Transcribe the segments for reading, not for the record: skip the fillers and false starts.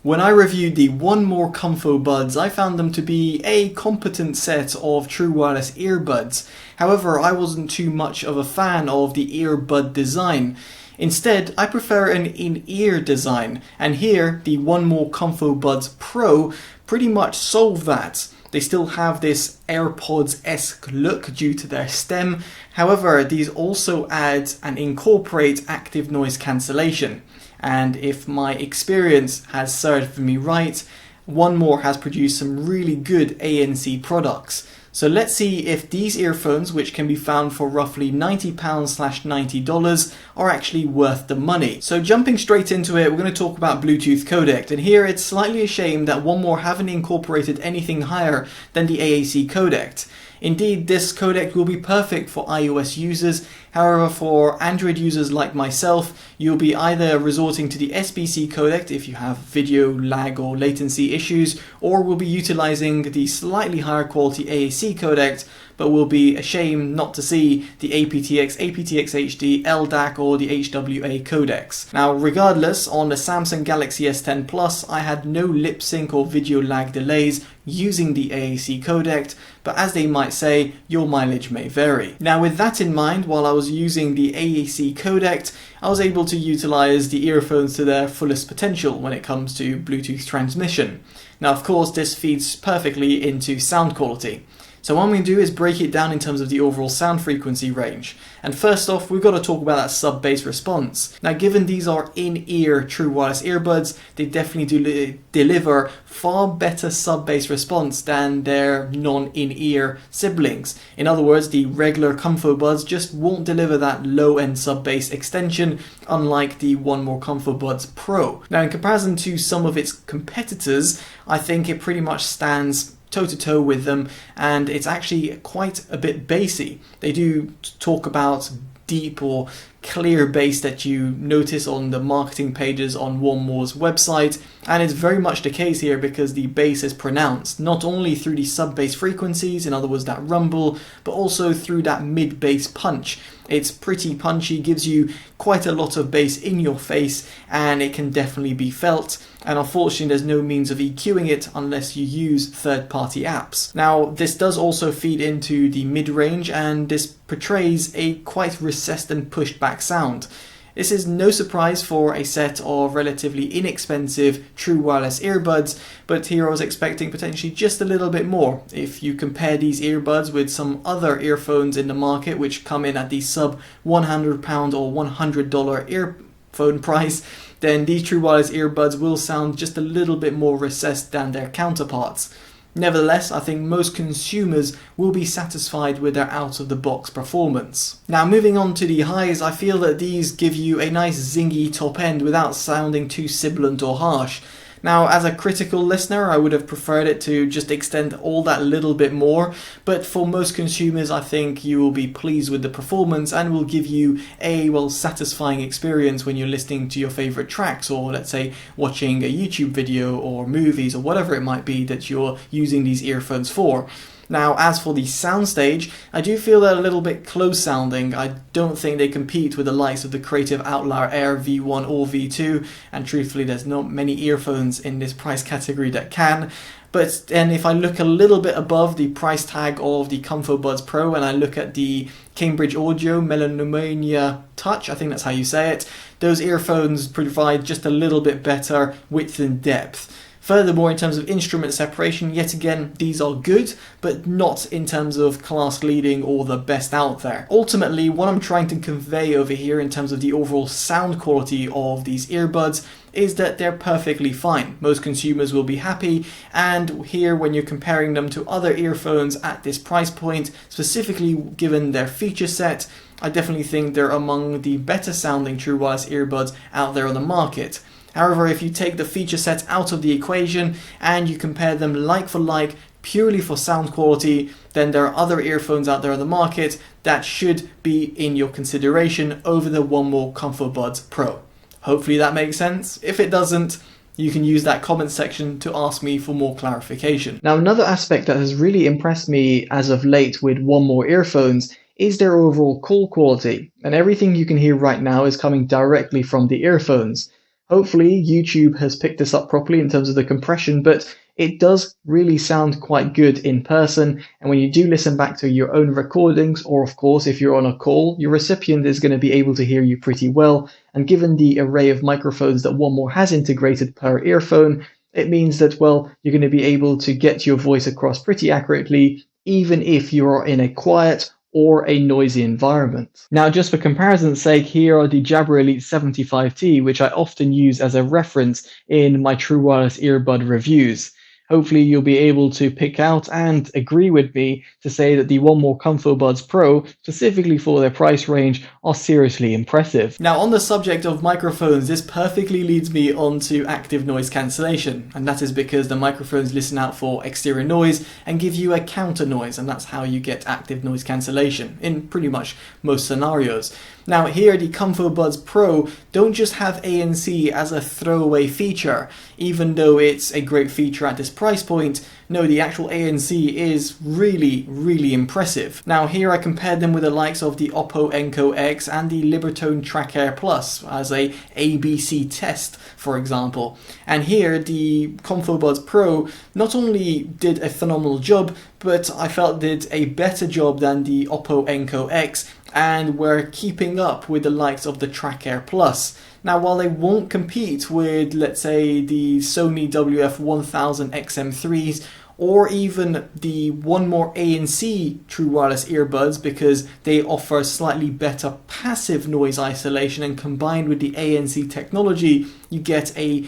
When I reviewed the One More ComfoBuds, I found them to be a competent set of true wireless earbuds. However, I wasn't too much of a fan of the earbud design. Instead, I prefer an in-ear design, and here the One More ComfoBuds Pro pretty much solve that. They still have this AirPods-esque look due to their stem. However, these also add and incorporate active noise cancellation. And if my experience has served me right, One More has produced some really good ANC products. So let's see if these earphones, which can be found for roughly £90/$90, are actually worth the money. So jumping straight into it, we're going to talk about Bluetooth codec. And here it's slightly a shame that One More haven't incorporated anything higher than the AAC codec. Indeed, this codec will be perfect for iOS users. However, for Android users like myself, you'll be either resorting to the SBC codec if you have video lag or latency issues, or will be utilizing the slightly higher quality AAC codec, but will be ashamed not to see the aptX, aptX HD, LDAC or the HWA codecs. Now, regardless, on the Samsung Galaxy S10 Plus, I had no lip sync or video lag delays using the AAC codec, but as they might say, your mileage may vary. Now, with that in mind, while I was using the AAC codec, I was able to utilize the earphones to their fullest potential when it comes to Bluetooth transmission. Now, of course, this feeds perfectly into sound quality. So what I'm going to do is break it down in terms of the overall sound frequency range. And first off, we've got to talk about that sub-bass response. Now, given these are in-ear true wireless earbuds, they definitely do deliver far better sub-bass response than their non-in-ear siblings. In other words, the regular ComfoBuds just won't deliver that low-end sub-bass extension, unlike the One More ComfoBuds Pro. Now, in comparison to some of its competitors, I think it pretty much stands toe-to-toe with them, and it's actually quite a bit bassy. They do talk about deep or clear bass that you notice on the marketing pages on One More's website, and it's very much the case here because the bass is pronounced not only through the sub-bass frequencies, in other words that rumble, but also through that mid-bass punch. It's pretty punchy, gives you quite a lot of bass in your face, and it can definitely be felt. And unfortunately, there's no means of EQing it unless you use third-party apps. Now, this does also feed into the mid-range, and this portrays a quite recessed and pushed back sound. This is no surprise for a set of relatively inexpensive true wireless earbuds, but here I was expecting potentially just a little bit more. If you compare these earbuds with some other earphones in the market which come in at the sub £100 or $100 earphone price, then these true wireless earbuds will sound just a little bit more recessed than their counterparts. Nevertheless, I think most consumers will be satisfied with their out-of-the-box performance. Now, moving on to the highs, I feel that these give you a nice zingy top end without sounding too sibilant or harsh. Now, as a critical listener, I would have preferred it to just extend all that little bit more, but for most consumers, I think you will be pleased with the performance and will give you a, satisfying experience when you're listening to your favorite tracks, or let's say watching a YouTube video or movies or whatever it might be that you're using these earphones for. Now, as for the soundstage, I do feel they're a little bit close sounding. I don't think they compete with the likes of the Creative Outlier Air V1 or V2, and truthfully there's not many earphones in this price category that can. But then if I look a little bit above the price tag of the ComfoBuds Pro and I look at the Cambridge Audio Melomania Touch, I think that's how you say it, those earphones provide just a little bit better width and depth. Furthermore, in terms of instrument separation, yet again, these are good, but not in terms of class leading or the best out there. Ultimately, what I'm trying to convey over here in terms of the overall sound quality of these earbuds is that they're perfectly fine. Most consumers will be happy, and here when you're comparing them to other earphones at this price point, specifically given their feature set, I definitely think they're among the better sounding true wireless earbuds out there on the market. However, if you take the feature set out of the equation and you compare them like for like purely for sound quality, then there are other earphones out there on the market that should be in your consideration over the One More ComfoBuds Pro. Hopefully that makes sense. If it doesn't, you can use that comment section to ask me for more clarification. Now, another aspect that has really impressed me as of late with One More earphones is their overall call quality. And everything you can hear right now is coming directly from the earphones. Hopefully YouTube has picked this up properly in terms of the compression, but it does really sound quite good in person. And when you do listen back to your own recordings, or of course if you're on a call, your recipient is going to be able to hear you pretty well. And given the array of microphones that One More has integrated per earphone, it means that, well, you're going to be able to get your voice across pretty accurately, even if you're in a quiet or a noisy environment. Now, just for comparison's sake, here are the Jabra Elite 75T, which I often use as a reference in my True Wireless earbud reviews. Hopefully you'll be able to pick out and agree with me to say that the One More ComfoBuds Pro, specifically for their price range, are seriously impressive. Now, on the subject of microphones, this perfectly leads me on to active noise cancellation, and that is because the microphones listen out for exterior noise and give you a counter noise, and that's how you get active noise cancellation in pretty much most scenarios. Now here, the ComfoBuds Pro don't just have ANC as a throwaway feature, even though it's a great feature at this price point. No, the actual ANC is really impressive. Now here I compared them with the likes of the Oppo Enco X and the Libertone Track Air Plus as a ABC test, for example. And here the ComfoBuds Pro not only did a phenomenal job, but I felt did a better job than the Oppo Enco X, and were keeping up with the likes of the Track Air Plus. Now, while they won't compete with, let's say, the Sony WF-1000 XM3s, or even the One More ANC True Wireless earbuds, because they offer slightly better passive noise isolation, and combined with the ANC technology, you get a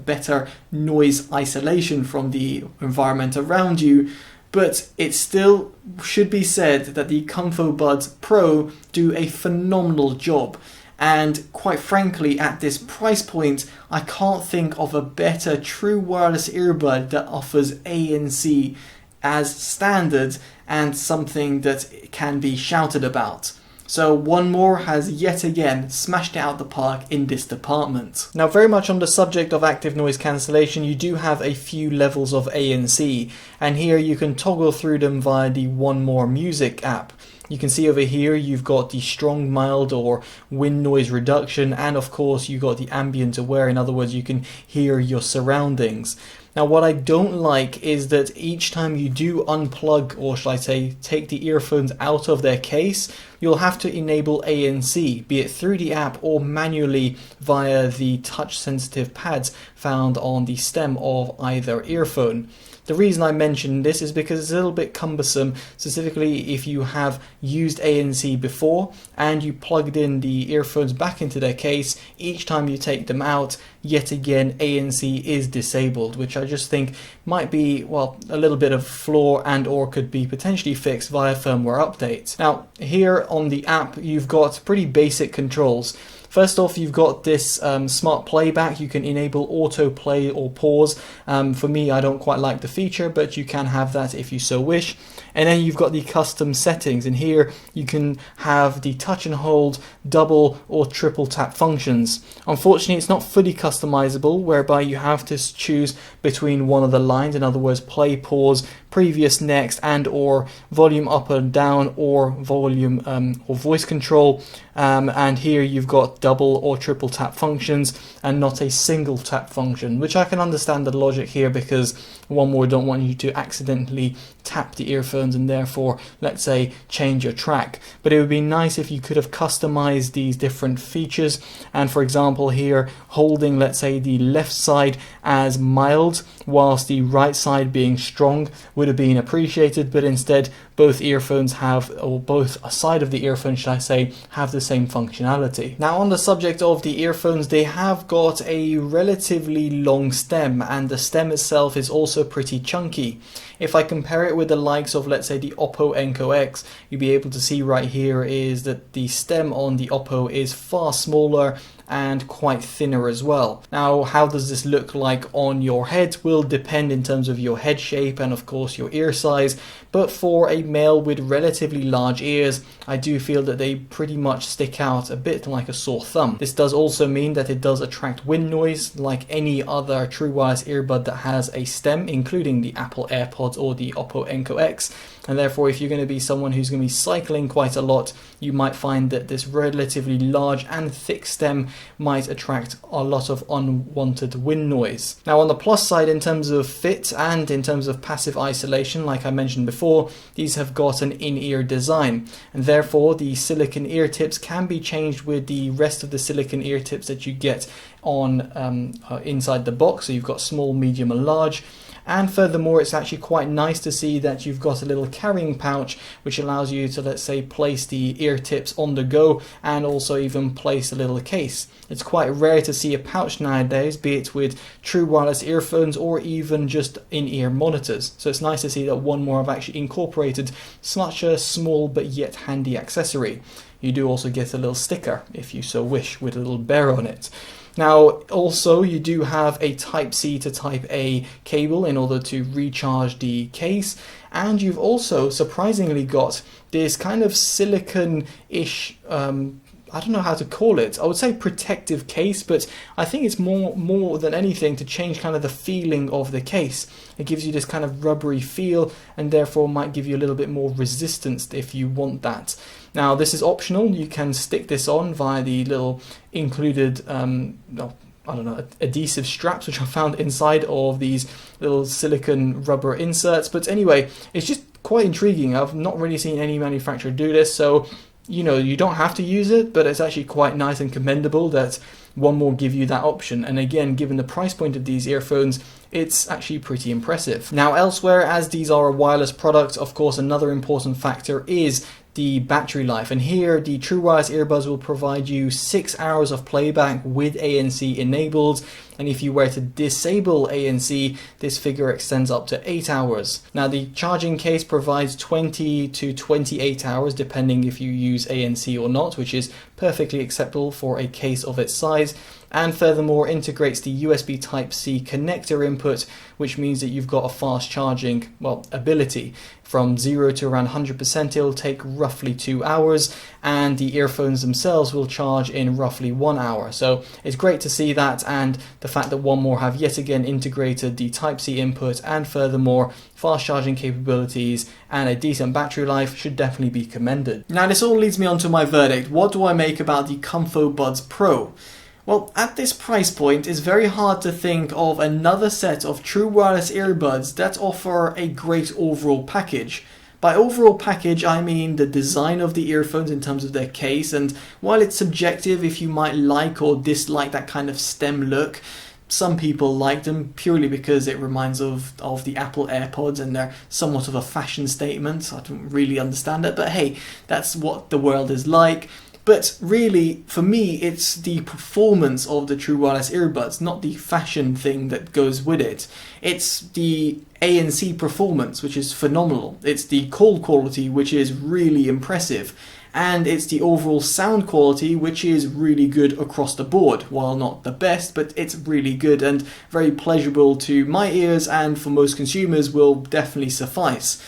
better noise isolation from the environment around you. But it still should be said that the ComfoBuds Pro do a phenomenal job. And quite frankly, at this price point, I can't think of a better true wireless earbud that offers ANC as standard and something that can be shouted about. So One More has yet again smashed it out the park in this department. Now, very much on the subject of active noise cancellation, you do have a few levels of ANC, and here you can toggle through them via the One More Music app. You can see over here you've got the strong, mild or wind noise reduction, and of course you've got the ambient aware. In other words, you can hear your surroundings. Now, what I don't like is that each time you do unplug, or shall I say take the earphones out of their case, you'll have to enable ANC, be it through the app or manually via the touch sensitive pads found on the stem of either earphone. The reason I mention this is because it's a little bit cumbersome, specifically if you have used ANC before and you plugged in the earphones back into their case. Each time you take them out, yet again ANC is disabled, which I just think might be, well, a little bit of flaw and or could be potentially fixed via firmware updates. Now here on the app you've got pretty basic controls. First off, you've got this smart playback. You can enable autoplay or pause. For me, I don't quite like the feature, but you can have that if you so wish. And then you've got the custom settings, and here you can have the touch and hold, double or triple tap functions. Unfortunately, it's not fully customizable, whereby you have to choose between one of the lines, in other words, play, pause, previous, next, and or volume up and down, or volume or voice control. And here you've got double or triple tap functions and not a single tap function, which I can understand the logic here, because One More don't want you to accidentally tap the earphones and therefore, let's say, change your track. But it would be nice if you could have customized these different features, and for example here holding, let's say, the left side as mild whilst the right side being strong would have been appreciated, but instead both earphones have, or both a side of the earphone should I say, have the same functionality. Now, on the subject of the earphones, they have got a relatively long stem, and the stem itself is also pretty chunky. If I compare it with the likes of, let's say, the Oppo Enco X, you'll be able to see right here is that the stem on the Oppo is far smaller and quite thinner as well. Now, how does this look like on your head will depend in terms of your head shape and of course your ear size, but for a male with relatively large ears, I do feel that they pretty much stick out a bit like a sore thumb. This does also mean that it does attract wind noise like any other true wireless earbud that has a stem, including the Apple AirPods or the Oppo Enco X. And therefore, if you're going to be someone who's going to be cycling quite a lot, you might find that this relatively large and thick stem might attract a lot of unwanted wind noise. Now, on the plus side, in terms of fit and in terms of passive isolation, like I mentioned before, these have got an in-ear design, and therefore the silicone ear tips can be changed with the rest of the silicone ear tips that you get on inside the box. So you've got small, medium and large. And furthermore, it's actually quite nice to see that you've got a little carrying pouch which allows you to, let's say, place the ear tips on the go and also even place a little case. It's quite rare to see a pouch nowadays, be it with true wireless earphones or even just in-ear monitors. So it's nice to see that One More have actually incorporated such a small but yet handy accessory. You do also get a little sticker, if you so wish, with a little bear on it. Now, also, you do have a Type-C to Type-A cable in order to recharge the case, and you've also surprisingly got this kind of silicone-ish, I don't know how to call it. I would say protective case, but I think it's more than anything to change kind of the feeling of the case. It gives you this kind of rubbery feel and therefore might give you a little bit more resistance if you want that. Now, this is optional. You can stick this on via the little included adhesive straps which are found inside of these little silicone rubber inserts. But anyway, it's just quite intriguing. I've not really seen any manufacturer do this, so you don't have to use it, but it's actually quite nice and commendable that One More give you that option. And again, given the price point of these earphones, it's actually pretty impressive. Now, elsewhere, as these are a wireless product, of course, another important factor is the battery life. And here, the True Wireless earbuds will provide you 6 hours of playback with ANC enabled. And if you were to disable ANC, this figure extends up to 8 hours. Now, the charging case provides 20 to 28 hours, depending if you use ANC or not, which is perfectly acceptable for a case of its size. And furthermore, integrates the USB Type-C connector input, which means that you've got a fast charging, ability. From 0 to around 100%, it'll take roughly 2 hours, and the earphones themselves will charge in roughly 1 hour. So it's great to see that, and the fact that One More have yet again integrated the Type-C input and furthermore fast charging capabilities and a decent battery life should definitely be commended. Now, this all leads me on to my verdict. What do I make about the ComfoBuds Pro? Well, at this price point, it's very hard to think of another set of true wireless earbuds that offer a great overall package. By overall package, I mean the design of the earphones in terms of their case, and while it's subjective if you might like or dislike that kind of stem look, some people like them purely because it reminds of the Apple AirPods and they're somewhat of a fashion statement. I don't really understand it, but hey, that's what the world is like. But really, for me, it's the performance of the True Wireless earbuds, not the fashion thing that goes with it. It's the ANC performance, which is phenomenal. It's the call quality, which is really impressive. And it's the overall sound quality, which is really good across the board. While not the best, but it's really good and very pleasurable to my ears, and for most consumers will definitely suffice.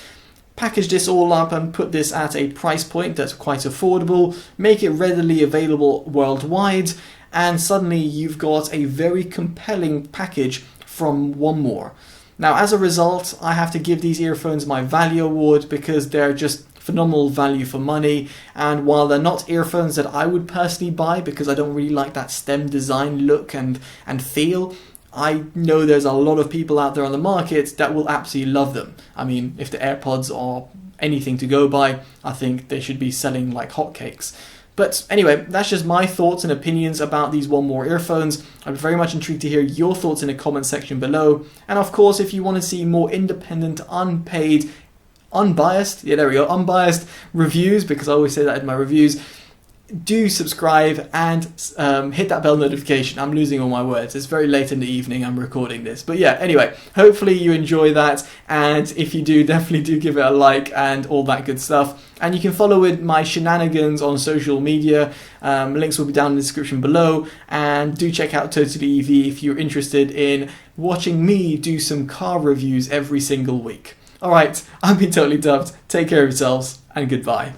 Package this all up and put this at a price point that's quite affordable, make it readily available worldwide, and suddenly you've got a very compelling package from One More. Now, as a result, I have to give these earphones my value award because they're just phenomenal value for money, and while they're not earphones that I would personally buy because I don't really like that stem design look and feel, I know there's a lot of people out there on the market that will absolutely love them. I mean, if the AirPods are anything to go by, I think they should be selling like hotcakes. But anyway, that's just my thoughts and opinions about these One More earphones. I'm very much intrigued to hear your thoughts in the comment section below. And of course, if you want to see more independent, unpaid, unbiased reviews, because I always say that in my reviews, do subscribe and hit that bell notification. I'm losing all my words. It's very late in the evening I'm recording this. But yeah, anyway, hopefully you enjoy that. And if you do, definitely do give it a like and all that good stuff. And you can follow with my shenanigans on social media. Links will be down in the description below. And do check out Totally EV if you're interested in watching me do some car reviews every single week. Alright, I've been Totally Dubbed. Take care of yourselves, and goodbye.